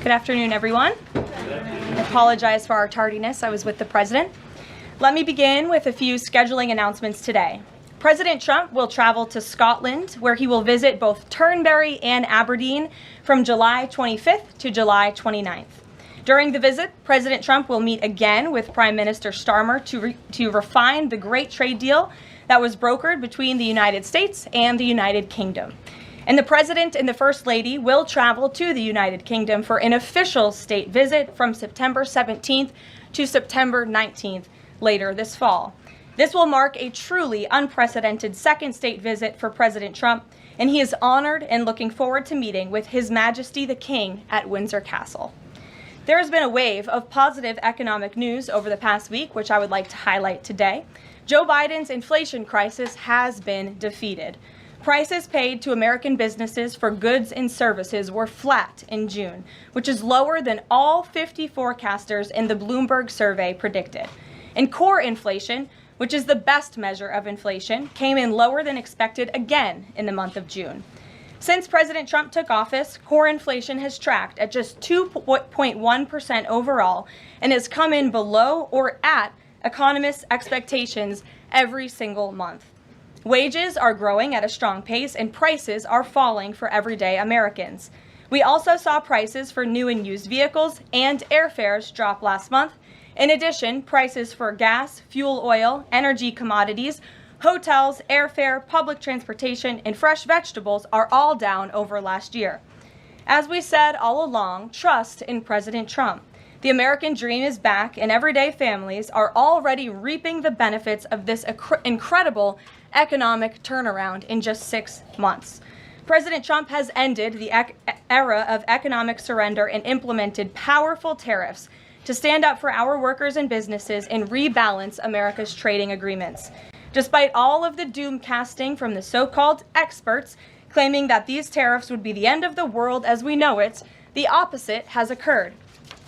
Good afternoon, everyone. I apologize for our tardiness. I was with the President. Let me begin with a few scheduling announcements today. President Trump will travel to Scotland, where he will visit both Turnberry and Aberdeen from July 25th to July 29th. During the visit, President Trump will meet again with Prime Minister Starmer to refine the great trade deal that was brokered between the United States and the United Kingdom. And the President and the First Lady will travel to the United Kingdom for an official state visit from September 17th to September 19th later this fall. This will mark a truly unprecedented second state visit for President Trump, and he is honored and looking forward to meeting with His Majesty the King at Windsor Castle. There has been a wave of positive economic news over the past week, which I would like to highlight today. Joe Biden's inflation crisis has been defeated. Prices paid to American businesses for goods and services were flat in June, which is lower than all 50 forecasters in the Bloomberg survey predicted. And core inflation, which is the best measure of inflation, came in lower than expected again in the month of June. Since President Trump took office, core inflation has tracked at just 2.1% overall and has come in below or at economists' expectations every single month. Wages are growing at a strong pace and prices are falling for everyday Americans. We also saw prices for new and used vehicles and airfares drop last month. In addition, prices for gas, fuel oil, energy commodities, hotels, airfare, public transportation, and fresh vegetables are all down over last year. As we said all along, trust in President Trump. The American dream is back, and everyday families are already reaping the benefits of this incredible economic turnaround in just 6 months. President Trump has ended the era of economic surrender and implemented powerful tariffs to stand up for our workers and businesses and rebalance America's trading agreements. Despite all of the doom casting from the so-called experts claiming that these tariffs would be the end of the world as we know it, the opposite has occurred.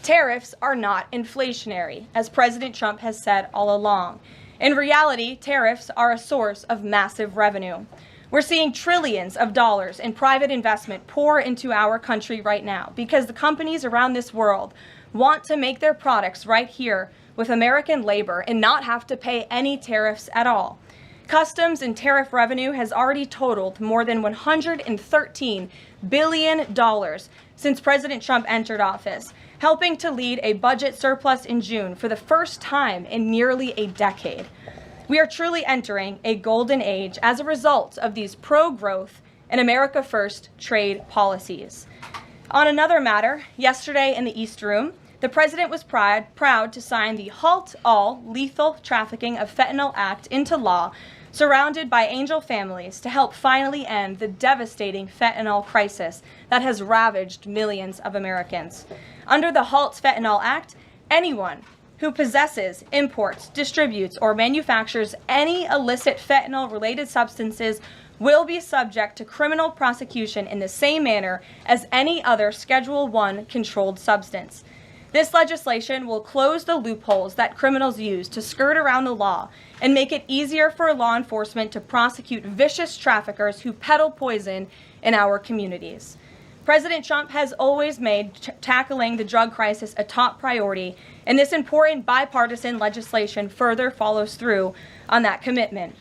Tariffs are not inflationary, as President Trump has said all along. In reality, tariffs are a source of massive revenue. We're seeing trillions of dollars in private investment pour into our country right now because the companies around this world want to make their products right here with American labor and not have to pay any tariffs at all. Customs and tariff revenue has already totaled more than $113 billion since President Trump entered office, helping to lead a budget surplus in June for the first time in nearly a decade. We are truly entering a golden age as a result of these pro-growth and America First trade policies. On another matter, yesterday in the East Room, the President was proud to sign the Halt All Lethal Trafficking of Fentanyl Act into law, surrounded by angel families to help finally end the devastating fentanyl crisis that has ravaged millions of Americans. Under the Halt Fentanyl Act, anyone who possesses, imports, distributes, or manufactures any illicit fentanyl-related substances will be subject to criminal prosecution in the same manner as any other Schedule I controlled substance. This legislation will close the loopholes that criminals use to skirt around the law and make it easier for law enforcement to prosecute vicious traffickers who peddle poison in our communities. President Trump has always made tackling the drug crisis a top priority, and this important bipartisan legislation further follows through on that commitment.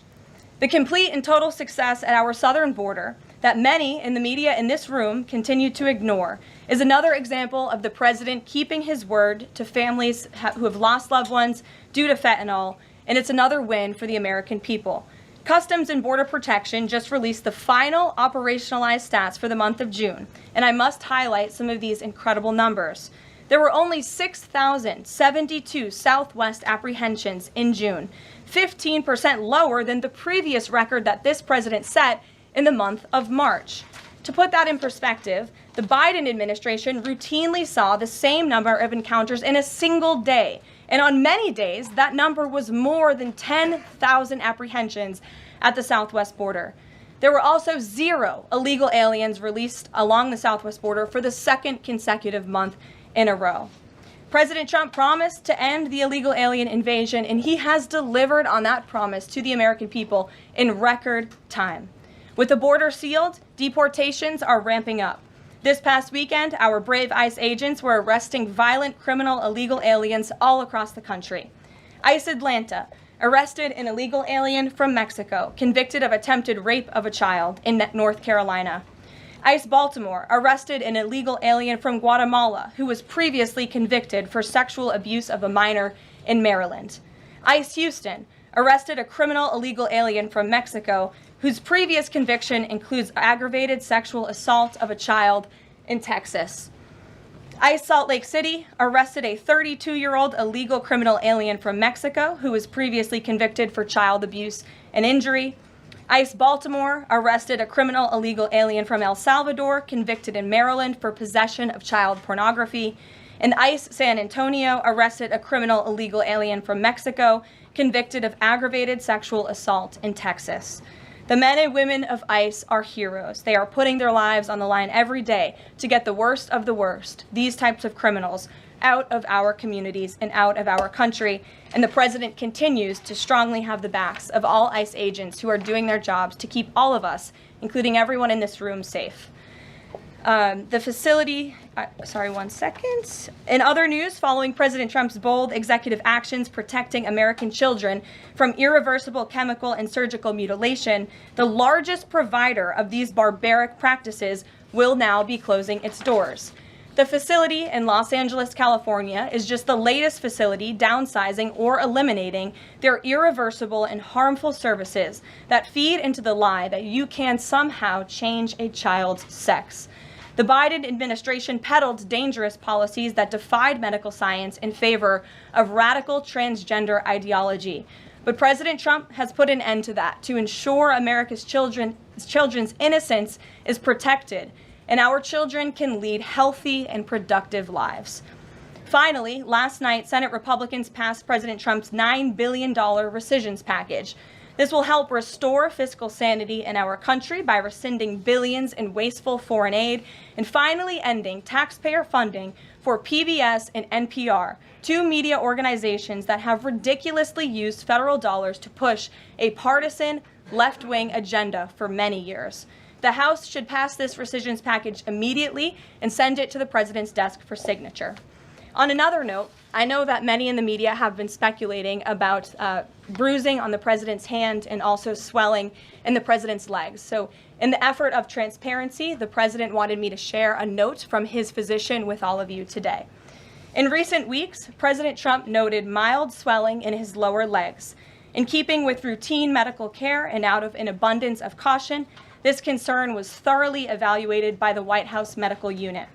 The complete and total success at our southern border that many in the media in this room continue to ignore is another example of the President keeping his word to families who have lost loved ones due to fentanyl, and it's another win for the American people. Customs and Border Protection just released the final operationalized stats for the month of June, and I must highlight some of these incredible numbers. There were only 6,072 Southwest apprehensions in June, 15% lower than the previous record that this president set in the month of March. To put that in perspective, the Biden administration routinely saw the same number of encounters in a single day, and on many days, that number was more than 10,000 apprehensions at the Southwest border. There were also 0 illegal aliens released along the Southwest border for the second consecutive month in a row. President Trump promised to end the illegal alien invasion, and he has delivered on that promise to the American people in record time. With the border sealed, deportations are ramping up. This past weekend, our brave ICE agents were arresting violent criminal illegal aliens all across the country. ICE Atlanta arrested an illegal alien from Mexico, convicted of attempted rape of a child in North Carolina. ICE Baltimore arrested an illegal alien from Guatemala who was previously convicted for sexual abuse of a minor in Maryland. ICE Houston arrested a criminal illegal alien from Mexico whose previous conviction includes aggravated sexual assault of a child in Texas. ICE Salt Lake City arrested a 32-year-old illegal criminal alien from Mexico who was previously convicted for child abuse and injury. ICE Baltimore arrested a criminal illegal alien from El Salvador convicted in Maryland for possession of child pornography. And ICE San Antonio arrested a criminal illegal alien from Mexico convicted of aggravated sexual assault in Texas. The men and women of ICE are heroes. They are putting their lives on the line every day to get the worst of the worst, these types of criminals, out of our communities and out of our country. And the president continues to strongly have the backs of all ICE agents who are doing their jobs to keep all of us, including everyone in this room, safe. The facility, one second. In other news, following President Trump's bold executive actions protecting American children from irreversible chemical and surgical mutilation, the largest provider of these barbaric practices will now be closing its doors. The facility in Los Angeles, California, is just the latest facility downsizing or eliminating their irreversible and harmful services that feed into the lie that you can somehow change a child's sex. The Biden administration peddled dangerous policies that defied medical science in favor of radical transgender ideology. But President Trump has put an end to that to ensure America's children's innocence is protected and our children can lead healthy and productive lives. Finally, last night, Senate Republicans passed President Trump's $9 billion rescissions package. This will help restore fiscal sanity in our country by rescinding billions in wasteful foreign aid and finally ending taxpayer funding for PBS and NPR, two media organizations that have ridiculously used federal dollars to push a partisan left-wing agenda for many years. The House should pass this rescissions package immediately and send it to the president's desk for signature. On another note, I know that many in the media have been speculating about bruising on the president's hand and also swelling in the president's legs. So in the effort of transparency, the president wanted me to share a note from his physician with all of you today. In recent weeks, President Trump noted mild swelling in his lower legs. In keeping with routine medical care and out of an abundance of caution, this concern was thoroughly evaluated by the White House medical unit.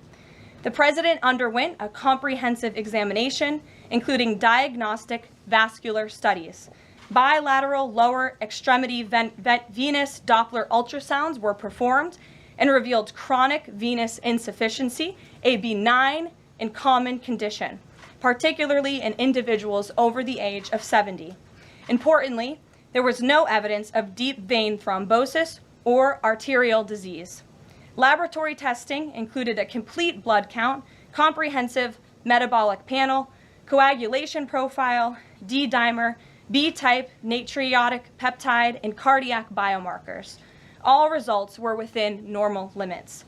The president underwent a comprehensive examination, including diagnostic vascular studies. Bilateral lower extremity venous Doppler ultrasounds were performed and revealed chronic venous insufficiency, a benign and common condition, particularly in individuals over the age of 70. Importantly, there was no evidence of deep vein thrombosis or arterial disease. Laboratory testing included a complete blood count, comprehensive metabolic panel, coagulation profile, D-dimer, B-type natriuretic peptide, and cardiac biomarkers. All results were within normal limits.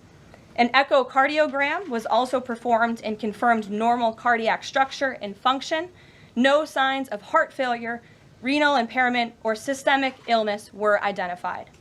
An echocardiogram was also performed and confirmed normal cardiac structure and function. No signs of heart failure, renal impairment, or systemic illness were identified.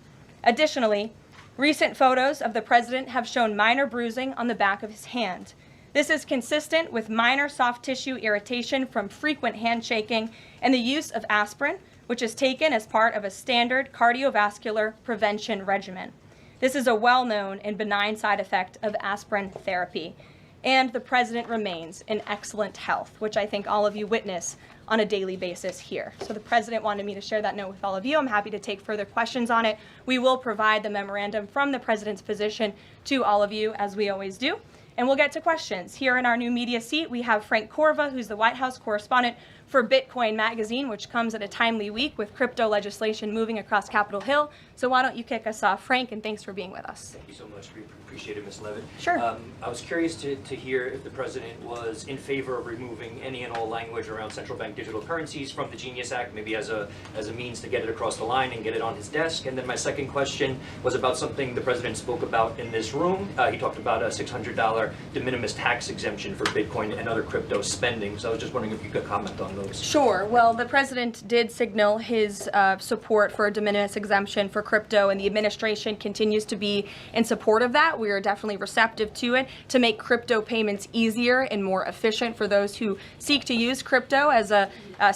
Additionally, recent photos of the president have shown minor bruising on the back of his hand. This is consistent with minor soft tissue irritation from frequent handshaking and the use of aspirin, which is taken as part of a standard cardiovascular prevention regimen. This is a well-known and benign side effect of aspirin therapy. And the president remains in excellent health, which I think all of you witness on a daily basis here. So the president wanted me to share that note with all of you. I'm happy to take further questions on it. We will provide the memorandum from the president's physician to all of you, as we always do. And we'll get to questions. Here in our new media seat, we have Frank Corva, who's the White House correspondent for Bitcoin Magazine, which comes at a timely week with crypto legislation moving across Capitol Hill. So why don't you kick us off, Frank, and thanks for being with us. Thank you so much. We appreciate it, Ms. Leavitt. Sure. I was curious to hear if the president was in favor of removing any and all language around central bank digital currencies from the Genius Act, maybe as a means to get it across the line and get it on his desk. And then my second question was about something the president spoke about in this room. He talked about a $600 de minimis tax exemption for Bitcoin and other crypto spending. So I was just wondering if you could comment on those. Sure. Well, the president did signal his support for a de minimis exemption for crypto, and the administration continues to be in support of that. We are definitely receptive to it to make crypto payments easier and more efficient for those who seek to use crypto as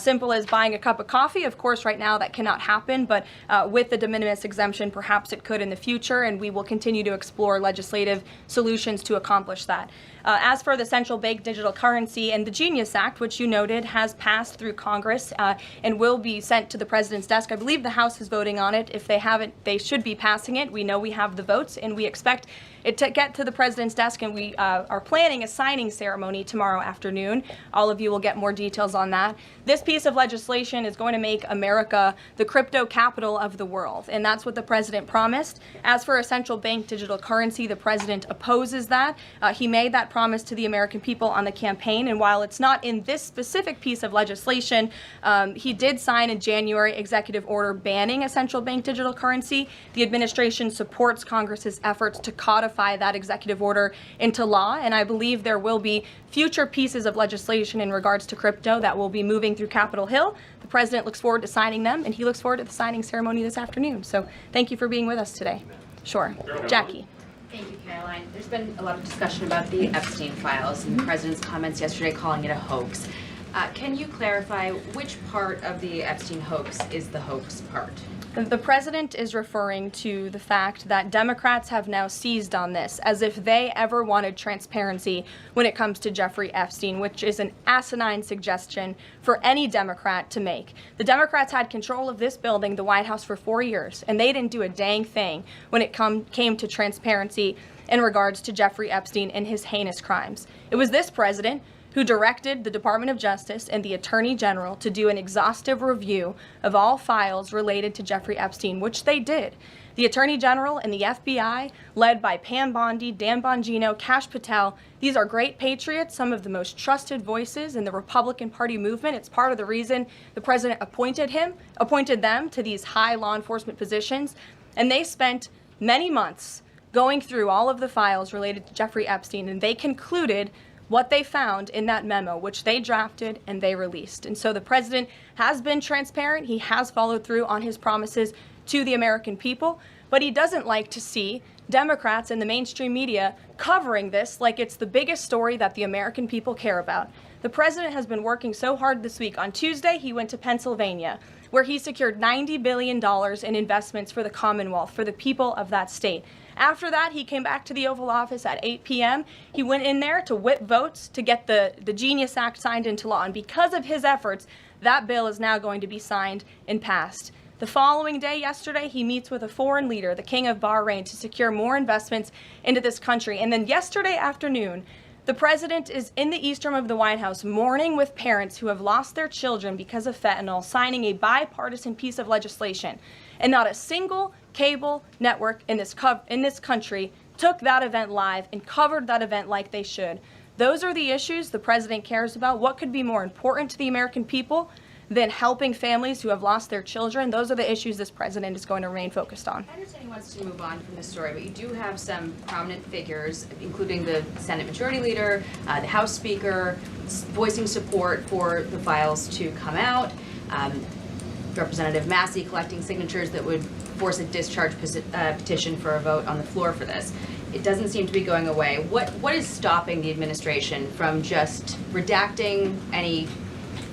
simple as buying a cup of coffee. Of course, right now that cannot happen, but with the de minimis exemption, perhaps it could in the future, and we will continue to explore legislative solutions to accomplish that. As for the central bank digital currency and the Genius Act, which you noted has passed through Congress and will be sent to the president's desk. I believe the House is voting on it. If they haven't, they should be passing it. We know we have the votes, and we expect it to get to the president's desk, and we are planning a signing ceremony tomorrow afternoon. All of you will get more details on that. This piece of legislation is going to make America the crypto capital of the world, and that's what the president promised. As for a central bank digital currency, the president opposes that. He made that promise to the American people on the campaign, and while it's not in this specific piece of legislation, he did sign a January executive order banning a central bank digital currency. The administration supports Congress's efforts to codify that executive order into law, and I believe there will be future pieces of legislation in regards to crypto that will be moving through Capitol Hill. The president looks forward to signing them, and he looks forward to the signing ceremony this afternoon. So thank you for being with us today. Sure. Jackie. Thank you, Caroline. There's been a lot of discussion about the Epstein files and the president's comments yesterday calling it a hoax. Can you clarify which part of the Epstein hoax is the hoax part? The president is referring to the fact that Democrats have now seized on this as if they ever wanted transparency when it comes to Jeffrey Epstein, which is an asinine suggestion for any Democrat to make. The Democrats had control of this building, the White House, for 4 years, and they didn't do a dang thing when it came to transparency in regards to Jeffrey Epstein and his heinous crimes. It was this president who directed the Department of Justice and the Attorney General to do an exhaustive review of all files related to Jeffrey Epstein, which they did. The Attorney General and the FBI, led by Pam Bondi, Dan Bongino, Kash Patel, these are great patriots, some of the most trusted voices in the Republican Party movement. It's part of the reason the president appointed them to these high law enforcement positions, and they spent many months going through all of the files related to Jeffrey Epstein, and they concluded what they found in that memo, which they drafted and they released. And so the president has been transparent. He has followed through on his promises to the American people, but he doesn't like to see Democrats and the mainstream media covering this like it's the biggest story that the American people care about. The president has been working so hard this week. On Tuesday, he went to Pennsylvania, where he secured $90 billion in investments for the Commonwealth, for the people of that state. After that, he came back to the Oval Office at 8 p.m. He went in there to whip votes to get the Genius Act signed into law. And because of his efforts, that bill is now going to be signed and passed. The following day, yesterday, he meets with a foreign leader, the King of Bahrain, to secure more investments into this country. And then yesterday afternoon, the president is in the East Room of the White House mourning with parents who have lost their children because of fentanyl, signing a bipartisan piece of legislation. And not a single cable network in this country took that event live and covered that event like they should. Those are the issues the president cares about. What could be more important to the American people than helping families who have lost their children? Those are the issues this president is going to remain focused on. I understand he wants to move on from this story, but you do have some prominent figures, including the Senate Majority Leader, the House Speaker, voicing support for the files to come out. Representative Massey collecting signatures that would force a discharge petition for a vote on the floor for this. It doesn't seem to be going away. What is stopping the administration from just redacting any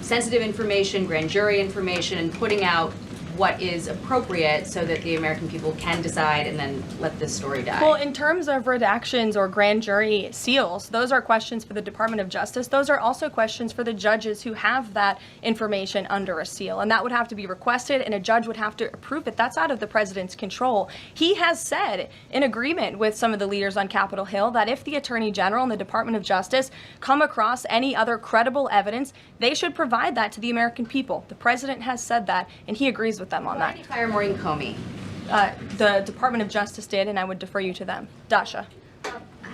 sensitive information, grand jury information, and putting out what is appropriate so that the American people can decide and then let this story die? Well, in terms of redactions or grand jury seals, those are questions for the Department of Justice. Those are also questions for the judges who have that information under a seal, and that would have to be requested, and a judge would have to approve it. That's out of the president's control. He has said, in agreement with some of the leaders on Capitol Hill, that if the Attorney General and the Department of Justice come across any other credible evidence, they should provide that to the American people. The president has said that, and he agrees with them on Why that. did he fire Maureen Comey? The Department of Justice did, and I would defer you to them. Dasha.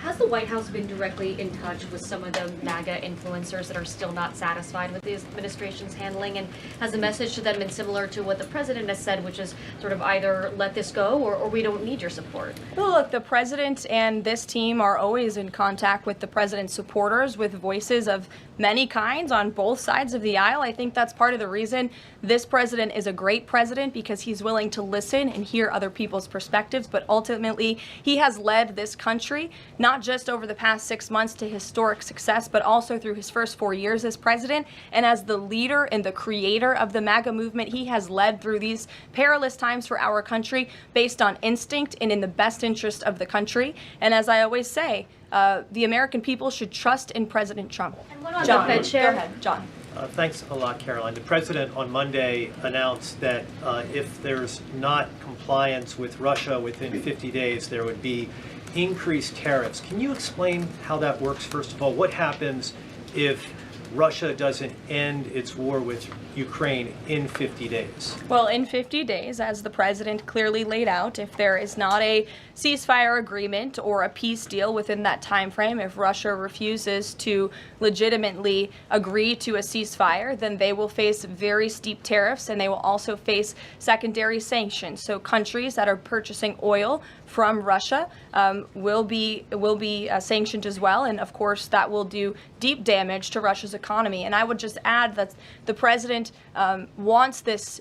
Has the White House been directly in touch with some of the MAGA influencers that are still not satisfied with the administration's handling? And has the message to them been similar to what the president has said, which is sort of either let this go or we don't need your support? Well, look, the president and this team are always in contact with the president's supporters, with voices of many kinds on both sides of the aisle. I think that's part of the reason this president is a great president, because he's willing to listen and hear other people's perspectives. But ultimately, he has led this country, not just over the past 6 months to historic success, but also through his first 4 years as president. And as the leader and the creator of the MAGA movement, he has led through these perilous times for our country based on instinct and in the best interest of the country. And as I always say, the American people should trust in President Trump. And what on John, the Fed chair? Go ahead, John. Thanks a lot, Caroline. The president on Monday announced that if there's not compliance with Russia within 50 days, there would be increased tariffs. Can you explain how that works, first of all? What happens if Russia doesn't end its war with Ukraine in 50 days? Well, in 50 days, as the president clearly laid out, if there is not a ceasefire agreement or a peace deal within that time frame, if Russia refuses to legitimately agree to a ceasefire, then they will face very steep tariffs, and they will also face secondary sanctions. So countries that are purchasing oil from Russia will be sanctioned as well, and of course that will do deep damage to Russia's economy. And I would just add that the president wants this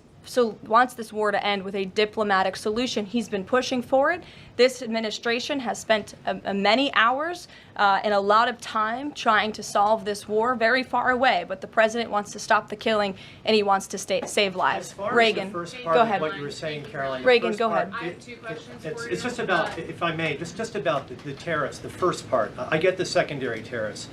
war to end with a diplomatic solution. He's been pushing for it. This administration has spent many hours and a lot of time trying to solve this war very far away, but the president wants to stop the killing, and he wants to save lives. As far Reagan, as the first part go of ahead. what you were saying, Caroline. the Reagan, first go part, ahead. I have two questions for you. It's just about, if I may, just about the tariffs, the first part. I get the secondary tariffs,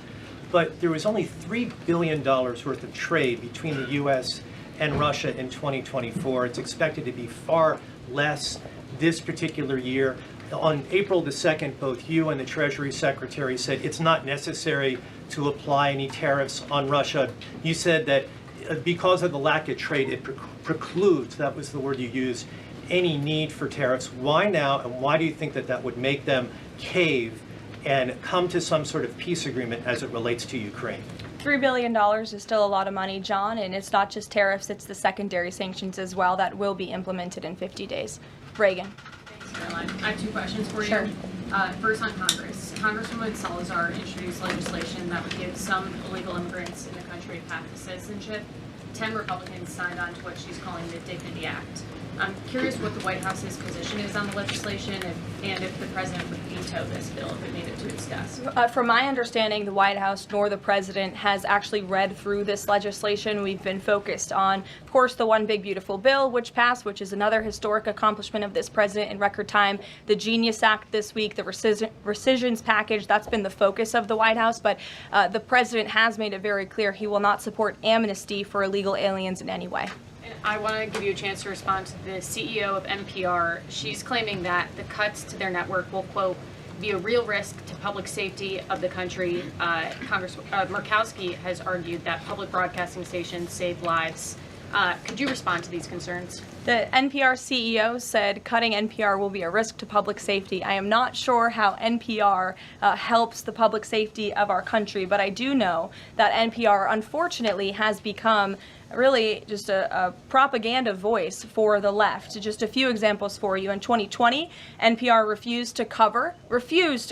but there was only $3 billion worth of trade between the U.S. and Russia in 2024. It's expected to be far less this particular year. On April the 2nd, both you and the Treasury Secretary said it's not necessary to apply any tariffs on Russia. You said that because of the lack of trade, it precludes, that was the word you used, any need for tariffs. Why now, and why do you think that that would make them cave and come to some sort of peace agreement as it relates to Ukraine? $3 billion is still a lot of money, John, and it's not just tariffs, it's the secondary sanctions as well that will be implemented in 50 days. Reagan. Thanks, Caroline. I have two questions for you. Sure. First on Congress. Congresswoman Salazar introduced legislation that would give some illegal immigrants in the country a path to citizenship. 10 Republicans signed on to what she's calling the Dignity Act. I'm curious what the White House's position is on the legislation and if the president would veto this bill if it made it to its desk. From my understanding, the White House nor the president has actually read through this legislation. We've been focused on, of course, the One Big Beautiful Bill, which passed, which is another historic accomplishment of this president in record time. The Genius Act this week, the rescissions package, that's been the focus of the White House. But the president has made it very clear he will not support amnesty for illegal aliens in any way. I want to give you a chance to respond to the CEO of NPR. She's claiming that the cuts to their network will, quote, be a real risk to public safety of the country. Congressman Murkowski has argued that public broadcasting stations save lives. Could you respond to these concerns? The NPR CEO said cutting NPR will be a risk to public safety. I am not sure how NPR helps the public safety of our country, but I do know that NPR, unfortunately, has become really just a propaganda voice for the left. Just a few examples for you. In 2020, NPR refused to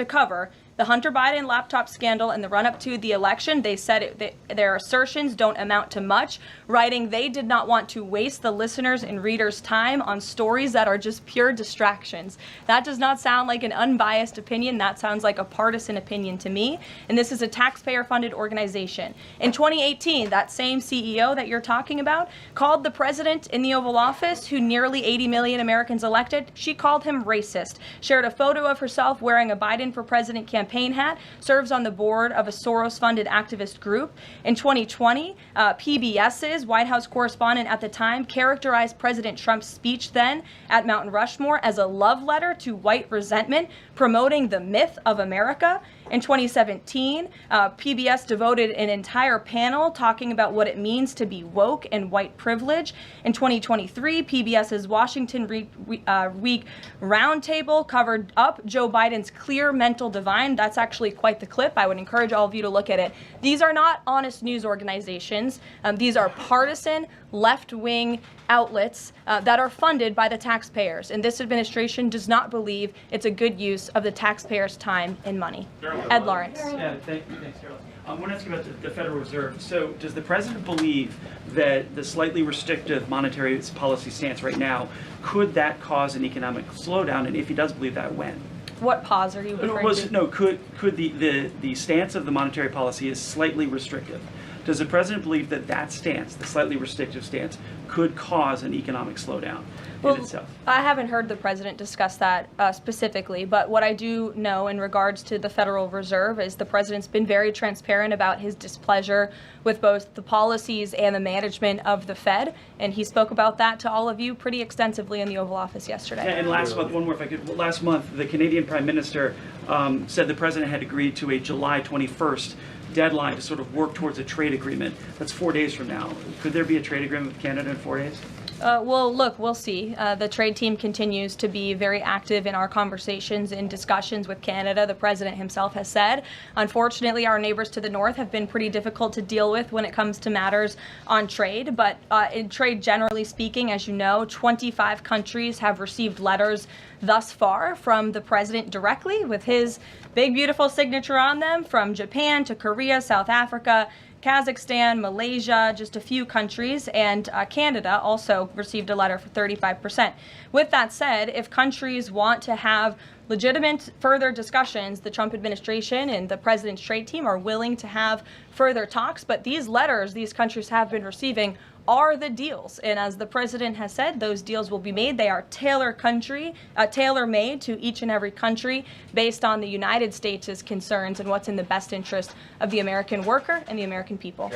cover the The Hunter Biden laptop scandal in the run-up to the election, they said their assertions don't amount to much, writing they did not want to waste the listeners' and readers' time on stories that are just pure distractions. That does not sound like an unbiased opinion. That sounds like a partisan opinion to me. And this is a taxpayer-funded organization. In 2018, that same CEO that you're talking about called the president in the Oval Office, who nearly 80 million Americans elected, she called him racist, shared a photo of herself wearing a Biden for president campaign hat, serves on the board of a Soros-funded activist group. In 2020, PBS's White House correspondent at the time characterized President Trump's speech then at Mount Rushmore as a love letter to white resentment, promoting the myth of America. In 2017, PBS devoted an entire panel talking about what it means to be woke and white privilege. In 2023, PBS's Washington Week Roundtable covered up Joe Biden's clear mental divide. That's actually quite the clip. I would encourage all of you to look at it. These are not honest news organizations. These are partisan, left-wing outlets that are funded by the taxpayers. And this administration does not believe it's a good use of the taxpayers' time and money. Ed Lawrence. Yeah, thanks, Carol. I want to ask you about the Federal Reserve. So does the president believe that the slightly restrictive monetary policy stance right now, could that cause an economic slowdown? And if he does believe that, when? What pause are you referring to? No, could the stance of the monetary policy is slightly restrictive? Does the president believe that that stance, the slightly restrictive stance, could cause an economic slowdown in itself? I haven't heard the president discuss that specifically, but what I do know in regards to the Federal Reserve is the president's been very transparent about his displeasure with both the policies and the management of the Fed, and he spoke about that to all of you pretty extensively in the Oval Office yesterday. And last month, one more if I could, last month the Canadian Prime Minister said the president had agreed to a July 21st deadline to sort of work towards a trade agreement. That's 4 days from now. Could there be a trade agreement with Canada in 4 days? Well, look, we'll see. The trade team continues to be very active in our conversations and discussions with Canada. The president himself has said, unfortunately, our neighbors to the north have been pretty difficult to deal with when it comes to matters on trade. But in trade, generally speaking, as you know, 25 countries have received letters thus far from the president directly with his big, beautiful signature on them, from Japan to Korea, South Africa, Kazakhstan, Malaysia, just a few countries, and Canada also received a letter for 35%. With that said, if countries want to have legitimate further discussions, the Trump administration and the president's trade team are willing to have further talks, but these letters these countries have been receiving are the deals. And as the president has said, those deals will be made. They are tailor-made to each and every country based on the United States' concerns and what's in the best interest of the American worker and the American people.